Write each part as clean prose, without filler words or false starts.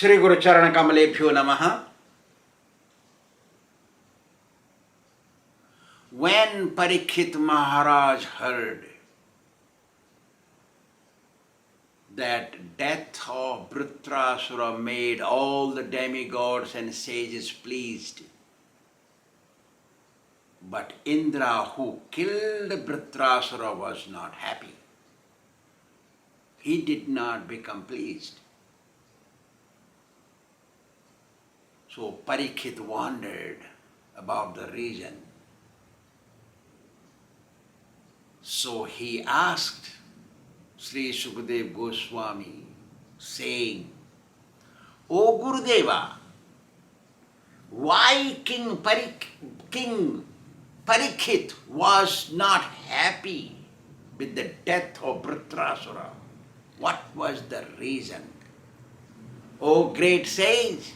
Sri Guru Charana Kamalebhyo Namaha. When Parikshit Maharaj heard that death of Vṛtrāsura made all the demigods and sages pleased, but Indra, who killed Vṛtrāsura, was not happy. He did not become pleased. So Parikshit wondered about the reason. So he asked Sri Sukadeva Goswami, saying, O Gurudeva, why King Parikshit was not happy with the death of Vṛtrāsura? What was the reason? O great sage,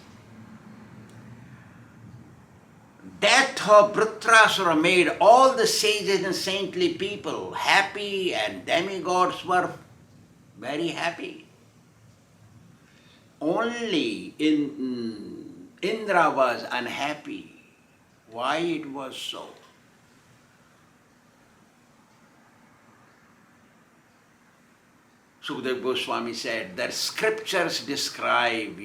death of Vṛtrāsura made all the sages and saintly people happy, and demigods were very happy. Only Indra was unhappy. Why it was so? Sukadeva Goswami said that scriptures describe,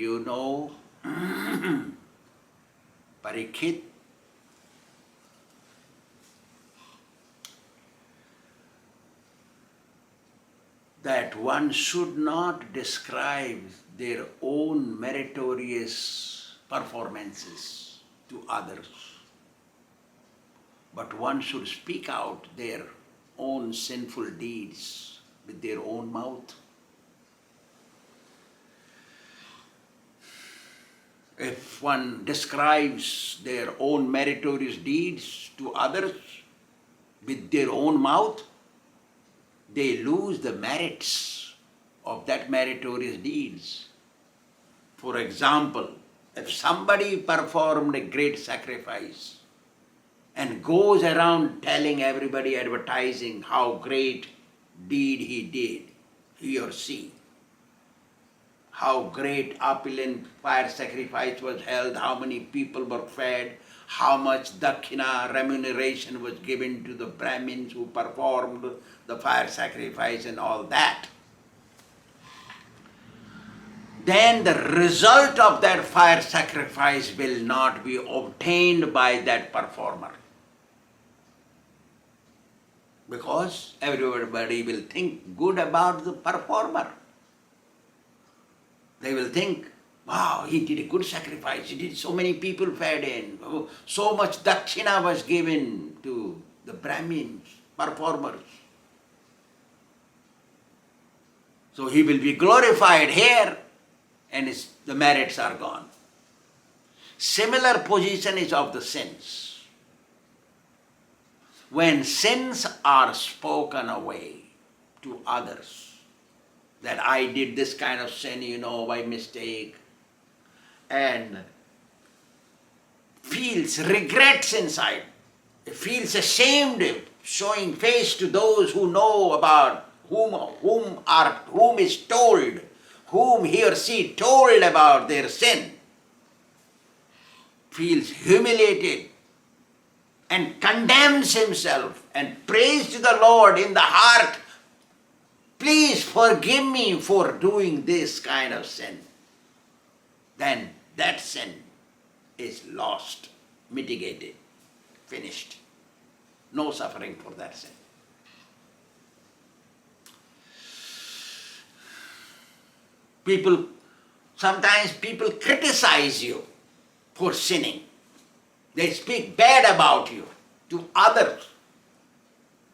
Parikshit, that one should not describe their own meritorious performances to others, but one should speak out their own sinful deeds with their own mouth. If one describes their own meritorious deeds to others with their own mouth, they lose the merits of that meritorious deeds. For example, if somebody performed a great sacrifice and goes around telling everybody, advertising how great deed he did, he or she, how great opulent fire sacrifice was held, how many people were fed, how much dakshina remuneration was given to the Brahmins who performed the fire sacrifice and all that, then the result of that fire sacrifice will not be obtained by that performer. Because everybody will think good about the performer. They will think, wow, he did a good sacrifice, he did so many people fed in, so much dakshina was given to the Brahmins, performers. So he will be glorified here and the merits are gone. Similar position is of the sins. When sins are spoken away to others, that I did this kind of sin, by mistake, and feels regrets inside, feels ashamed, showing face to those who know about whom is told, whom he or she told about their sin, feels humiliated and condemns himself and prays to the Lord in the heart, please forgive me for doing this kind of sin, then that sin is lost, mitigated, finished. No suffering for that sin. Sometimes people criticize you for sinning. They speak bad about you to others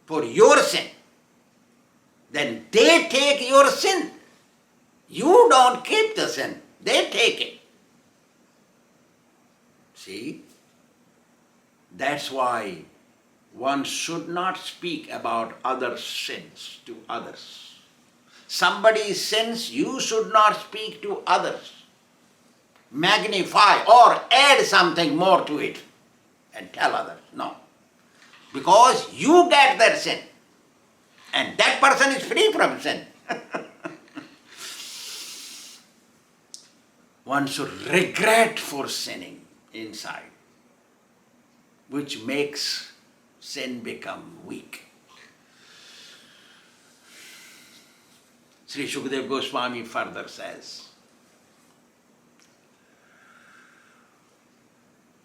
for your sin. Then they take your sin. You don't keep the sin. They take it. See? That's why one should not speak about other sins to others. Somebody's sins, you should not speak to others. Magnify or add something more to it and tell others. No. Because you get that sin. And that person is free from sin. one should regret for sinning inside, which makes sin become weak. Sri Shukadeva Goswami further says,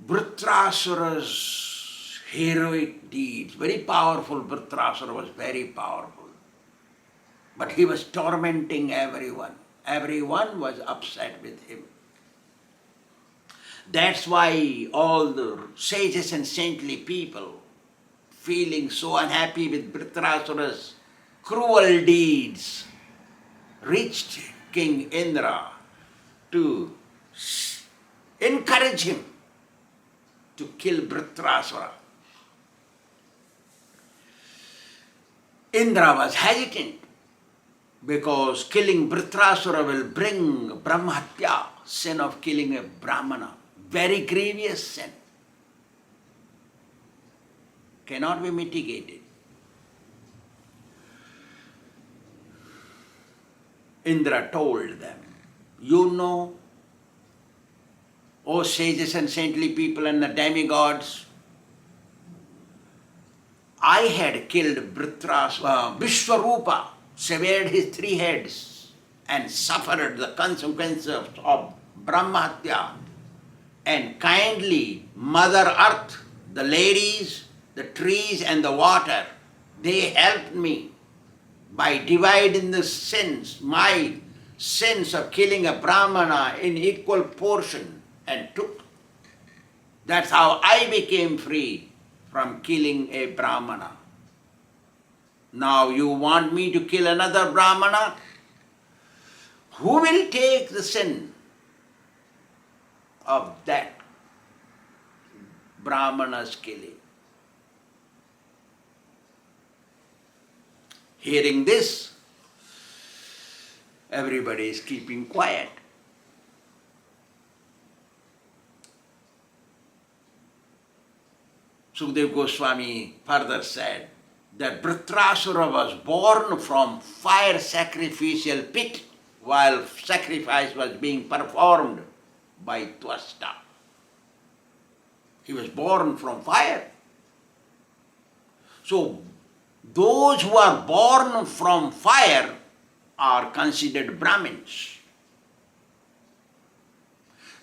Vṛtrāsura's heroic deeds, very powerful. Vṛtrāsura was very powerful. But he was tormenting everyone. Everyone was upset with him. That's why all the sages and saintly people, feeling so unhappy with Vṛtrāsura's cruel deeds, reached King Indra to encourage him to kill Vṛtrāsura. Indra was hesitant because killing Vṛtrāsura will bring brahmahatya, sin of killing a brāhmaṇa, very grievous sin, cannot be mitigated. Indra told them, you know, O sages and saintly people and the demigods, I had killed Vṛtrāsura, Vishwarupa, severed his 3 heads and suffered the consequences of brahmahatya. And kindly Mother Earth, the ladies, the trees and the water, they helped me by dividing the sins, my sins of killing a brāhmaṇa in equal portion, and took. That's how I became free from killing a brāhmaṇa. Now you want me to kill another brāhmaṇa? Who will take the sin of that brāhmaṇa's killing? Hearing this, everybody is keeping quiet. Sukadeva Goswami further said that Vṛtrāsura was born from fire sacrificial pit while sacrifice was being performed by Tvasta. He was born from fire. So, those who are born from fire are considered Brahmins.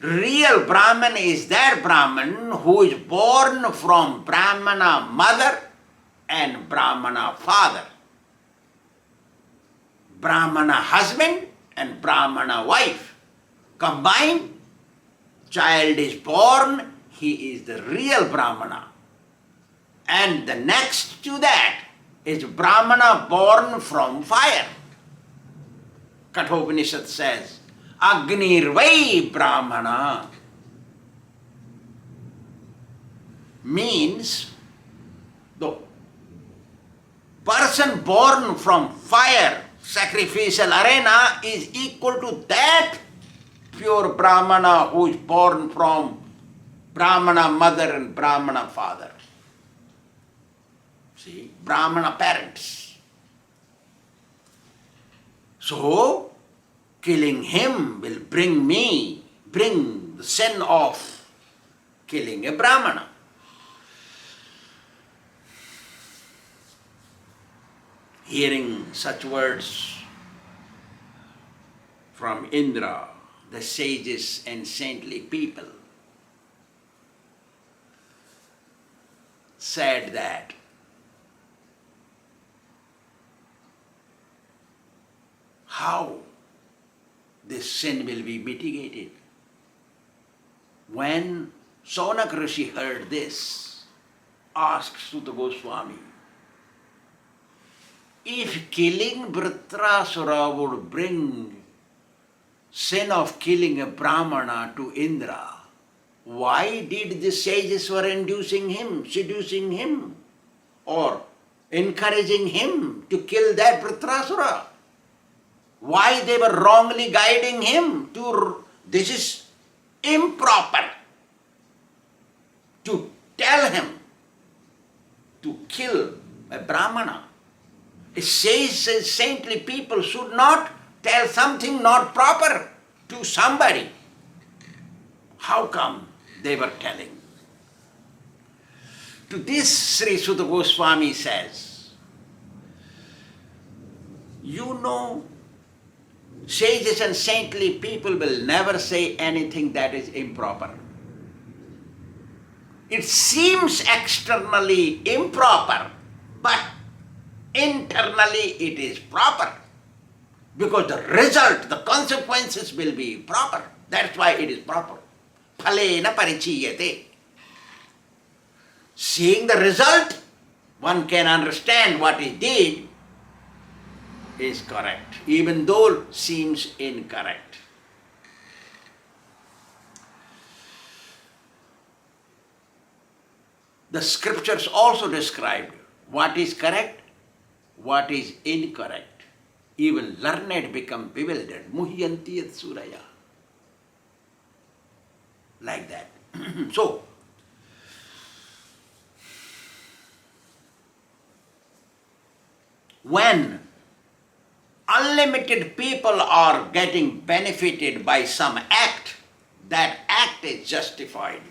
Real Brahman is that Brahman who is born from Brahmana mother and Brahmana father, Brahmana husband and Brahmana wife. Combined, child is born, he is the real Brahmana. And the next to that is Brahmana born from fire. Kathopanishad says, Agnirvai Brahmana means the person born from fire sacrificial arena is equal to that pure Brahmana who is born from Brahmana mother and Brahmana father. See, Brahmana parents. So, killing him will bring the sin of killing a Brahmana. Hearing such words from Indra, the sages and saintly people said that how this sin will be mitigated. When Sonak Rishi heard this, asked Suta Goswami, if killing Vṛtrāsura would bring sin of killing a Brahmana to Indra, why did the sages were inducing him, seducing him, or encouraging him to kill that Vṛtrāsura? Why they were wrongly guiding him to, this is improper, to tell him to kill a Brahmana. Sages, saintly people should not tell something not proper to somebody How come? They were telling. To this, Sri Sutta Goswami says, you know, sages and saintly people will never say anything that is improper. It seems externally improper, but internally it is proper. Because the result, the consequences will be proper. That's why it is proper. Phalena parichiyate. Seeing the result, one can understand what he did is correct, even though it seems incorrect. The scriptures also described what is correct, what is incorrect. Even learned become bewildered. Muhyanti yat suraya. Like that. So, when unlimited people are getting benefited by some act, that act is justified.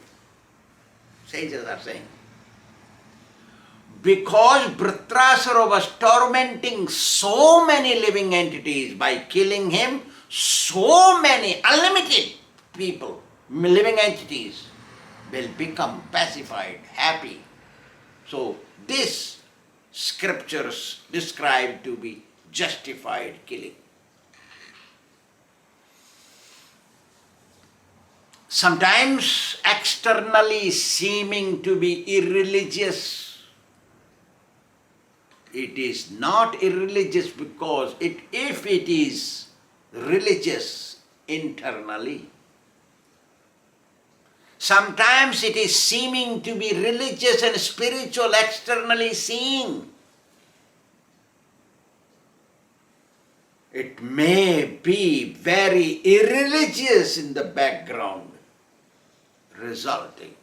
Sages are saying. Because Vṛtrāsura was tormenting so many living entities by killing him, so many unlimited people, living entities, will become pacified, happy. So this scriptures described to be justified killing. Sometimes externally seeming to be irreligious, it is not irreligious because if it is religious internally, sometimes it is seeming to be religious and spiritual externally seen. It may be very irreligious in the background, resulting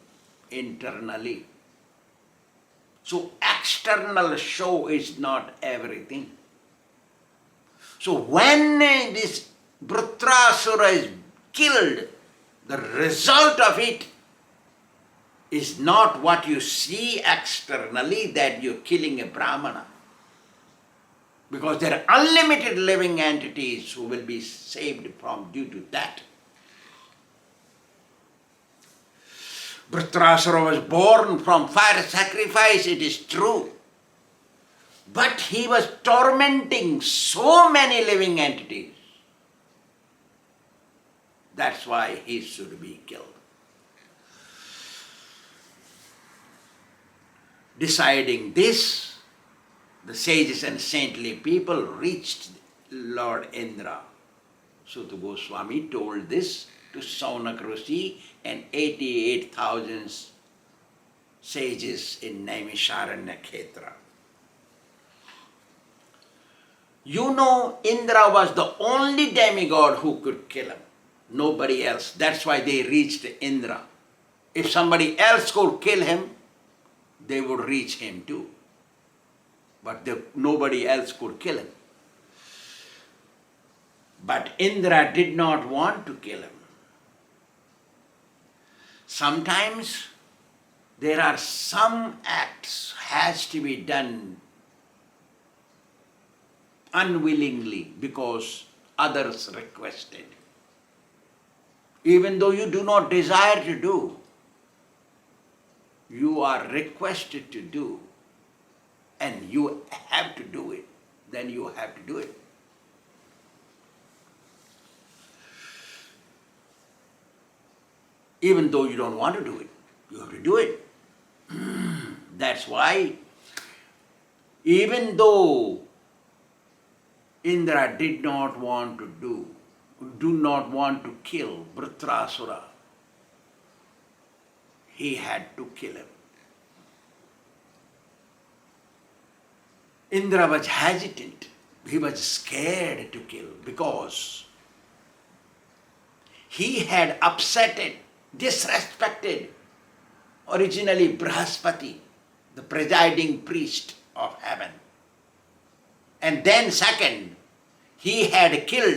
internally. So external show is not everything. So when this Vṛtrāsura is killed, the result of it is not what you see externally, that you're killing a brāhmaṇa. Because there are unlimited living entities who will be saved from due to that. Vṛtrāsura was born from fire sacrifice, it is true. But he was tormenting so many living entities. That's why he should be killed. Deciding this, the sages and saintly people reached Lord Indra. Sutta Goswami told this to Saunak Rishi and 88,000 sages in Naimisharanya Kshetra. You know, Indra was the only demigod who could kill him. Nobody else. That's why they reached Indra. If somebody else could kill him, they would reach him too. But nobody else could kill him. But Indra did not want to kill him. Sometimes there are some acts has to be done unwillingly because others requested. Even though you do not desire to do, you are requested to do, and you have to do it, then you have to do it. Even though you don't want to do it, you have to do it. That's why, even though Indra did not want to do not want to kill Vṛtrāsura, he had to kill him. Indra was hesitant. He was scared to kill because he had upsetted, disrespected originally Brihaspati, the presiding priest of heaven. And then second, he had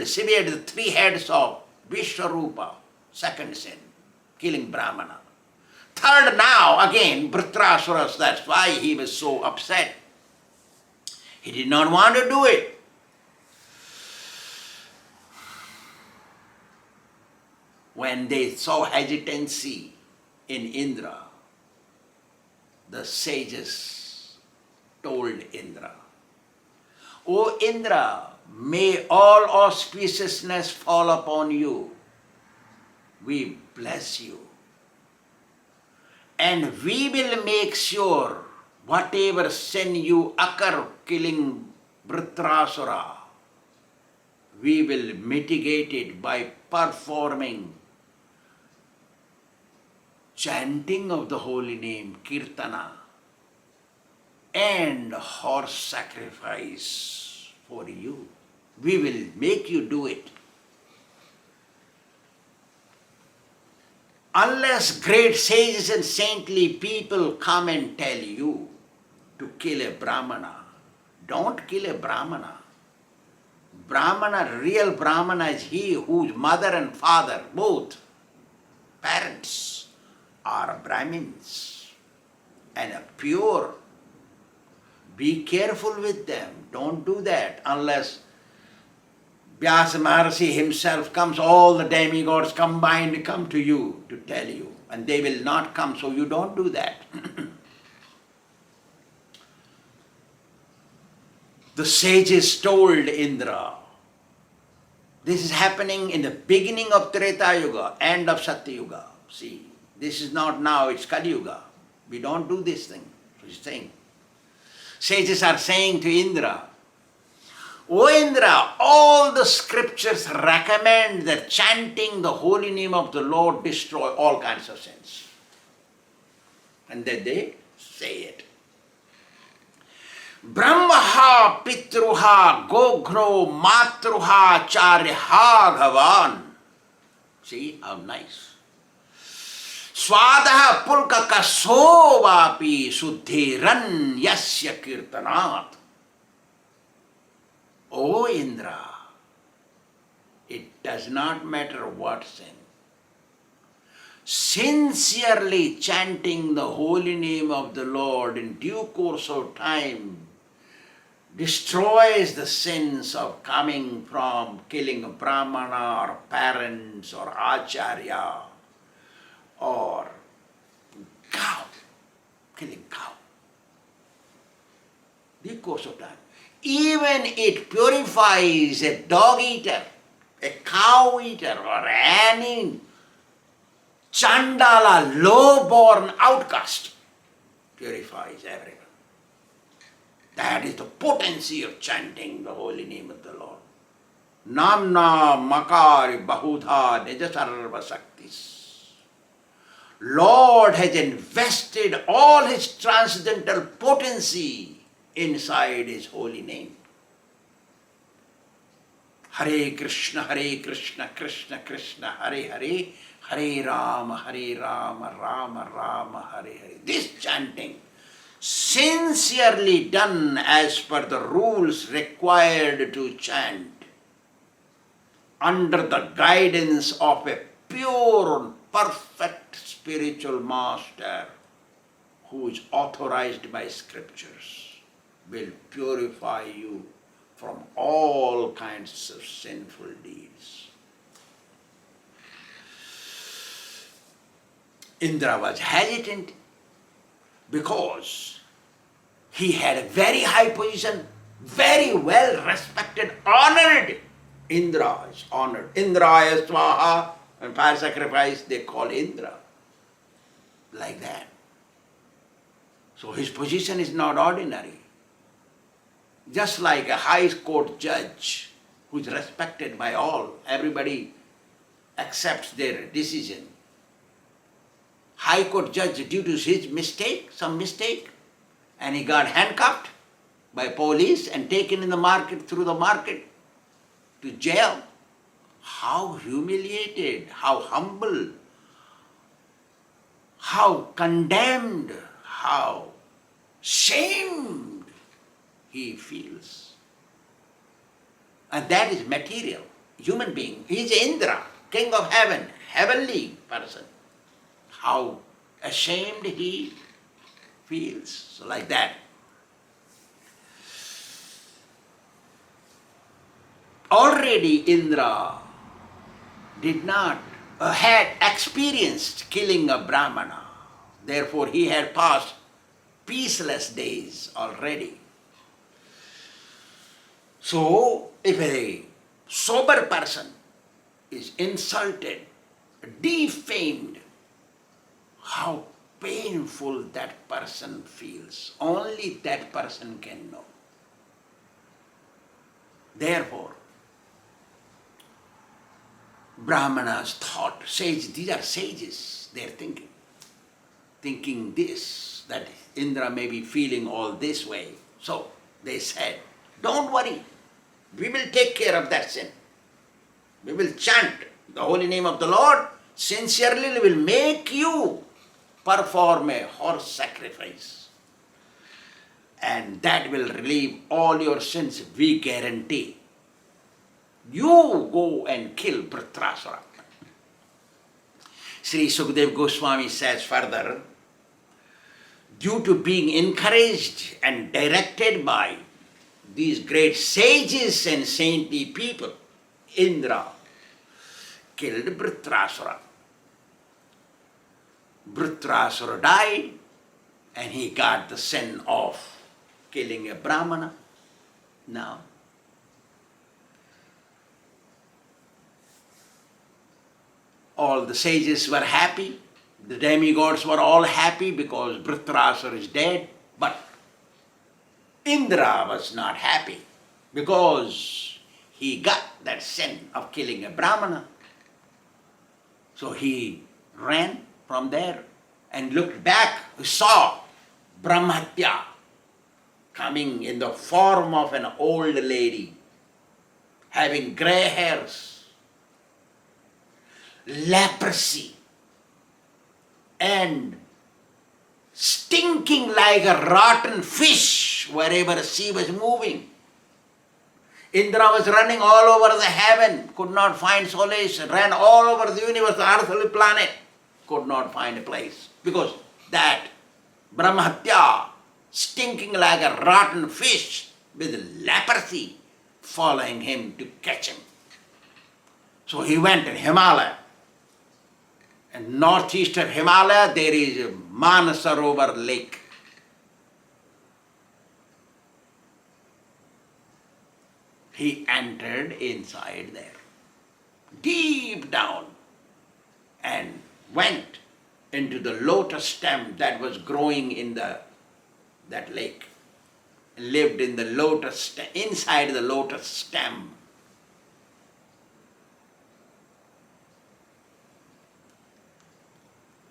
severed the 3 heads of Vishwarupa, second sin, killing brāhmaṇa. Third, now again, Vṛtrāsura, that's why he was so upset. He did not want to do it. When they saw hesitancy in Indra, the sages told Indra, O Indra, may all auspiciousness fall upon you. We bless you. And we will make sure whatever sin you occur killing Vṛtrāsura, we will mitigate it by performing chanting of the holy name, kirtana, and horse sacrifice for you. We will make you do it. Unless great sages and saintly people come and tell you to kill a brāhmaṇa, don't kill a brāhmaṇa. Brāhmaṇa, real brāhmaṇa is he whose mother and father, both parents, are Brahmins and are pure. Be careful with them. Don't do that unless Vyasa Maharshi himself comes, all the demigods combined come to you to tell you, and they will not come, so you don't do that. The sages told Indra, this is happening in the beginning of Treta Yuga, end of Satya Yuga. See, this is not now, it's Kali Yuga. We don't do this thing. So he's saying. Sages are saying to Indra, O Indra, all the scriptures recommend that chanting the holy name of the Lord destroy all kinds of sins. And then they say it. Brahmaha pitruha gogno matruha charyaha ghavan. See how nice. Swadaha pulka kasovapi suddhiran yasya kirtanat. O Indra, it does not matter what sin. Sincerely chanting the holy name of the Lord in due course of time destroys the sins of coming from killing a brāhmaṇa or parents or Āchārya or cow, killing cow. Due course of time. Even it purifies a dog eater, a cow eater, or any chandala, low-born outcast. Purifies everyone. That is the potency of chanting the holy name of the Lord. Namna makari bahudha nijasarva saktis. Lord has invested all his transcendental potency inside his holy name. Hare Kṛṣṇa, Kṛṣṇa Kṛṣṇa, Hare Hare, Hare Rama, Rama Rama, Hare Hare. This chanting, sincerely done as per the rules required to chant, under the guidance of a pure, perfect spiritual master who is authorized by scriptures, will purify you from all kinds of sinful deeds. Indra was hesitant because he had a very high position, very well respected, honored. Indra is honored. Indraya Swaha, and fire sacrifice, they call Indra. Like that. So his position is not ordinary. Just like a high court judge who is respected by all, everybody accepts their decision. High court judge, due to his mistake, some mistake, and he got handcuffed by police and taken in the market, through the market to jail. How humiliated, how humble, how condemned, how shamed he feels. And that is material, human being. He is Indra, king of heaven, heavenly person. how ashamed he feels. So like that. Already Indra had experienced killing a brāhmaṇa. Therefore he had passed peaceless days already. So if a sober person is insulted, defamed, how painful that person feels. Only that person can know. Therefore, Brahmanas thought, these are sages, they are thinking this, that Indra may be feeling all this way. So they said, don't worry, we will take care of that sin. We will chant the holy name of the Lord, sincerely we will make you perform a horse sacrifice. And that will relieve all your sins, we guarantee. You go and kill Vṛtrāsura. Sri Sukadeva Goswami says further, due to being encouraged and directed by these great sages and saintly people, Indra killed Vṛtrāsura. Vṛtrāsura died and he got the sin of killing a brāhmaṇa. Now, all the sages were happy, the demigods were all happy because Vṛtrāsura is dead, but Indra was not happy because he got that sin of killing a brāhmaṇa. So he ran from there and looked back, saw Brahmatya coming in the form of an old lady, having grey hairs, leprosy, and stinking like a rotten fish wherever she was moving. Indra was running all over the heaven, could not find solace, ran all over the universe, the earthly planet, could not find a place. Because that Brahmatya, stinking like a rotten fish with leprosy, following him to catch him. So he went to Himalaya. And northeast of Himalaya there is a Manasarovar lake. He entered inside there, deep down, and went into the lotus stem that was growing in that lake. Lived in the lotus stem, inside the lotus stem.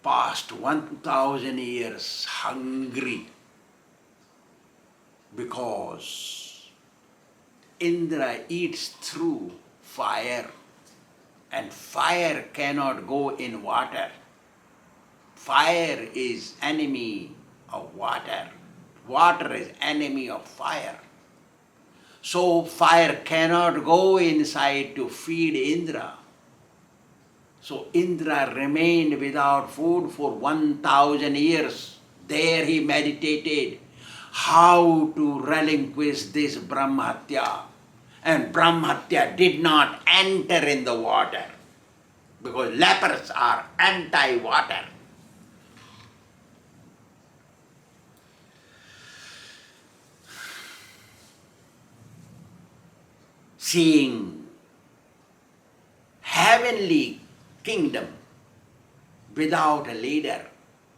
Past 1,000 years hungry because Indra eats through fire and fire cannot go in water. Fire is enemy of water. Water is enemy of fire. So fire cannot go inside to feed Indra. So Indra remained without food for 1,000 years. There he meditated how to relinquish this Brahmatya. And Brahmatya did not enter in the water because lepers are anti-water. Seeing heavenly kingdom without a leader,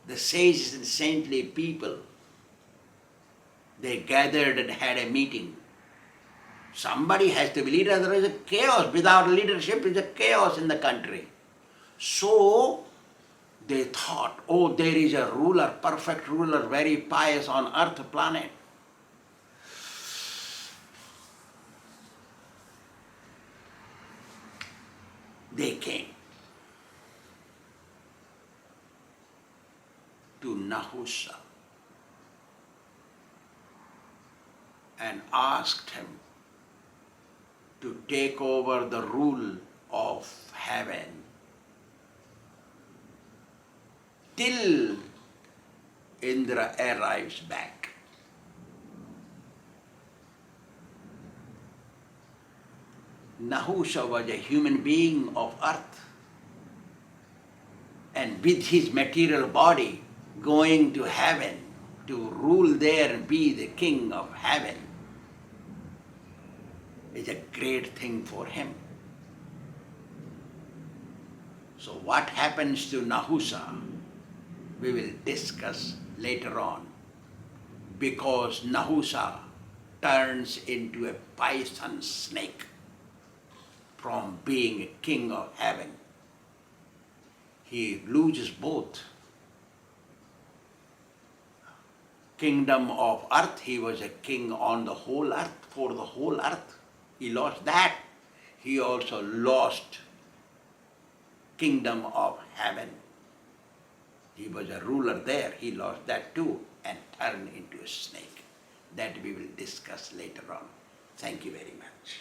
the sages and saintly people, they gathered and had a meeting. Somebody has to be leader, otherwise it's a chaos. Without leadership, it's a chaos in the country. So they thought, oh, there is a ruler, perfect ruler, very pious on earth planet. They came to Nahusha and asked him to take over the rule of heaven. till Indra arrives back. Nahusha was a human being of earth, and with his material body going to heaven to rule there and be the king of heaven is a great thing for him. So what happens to Nahusha, we will discuss later on, because Nahusha turns into a python snake from being a king of heaven. He loses both. Kingdom of earth, he was a king on the whole earth, for the whole earth. He lost that. He also lost kingdom of heaven. He was a ruler there. He lost that too and turned into a snake. That we will discuss later on. Thank you very much.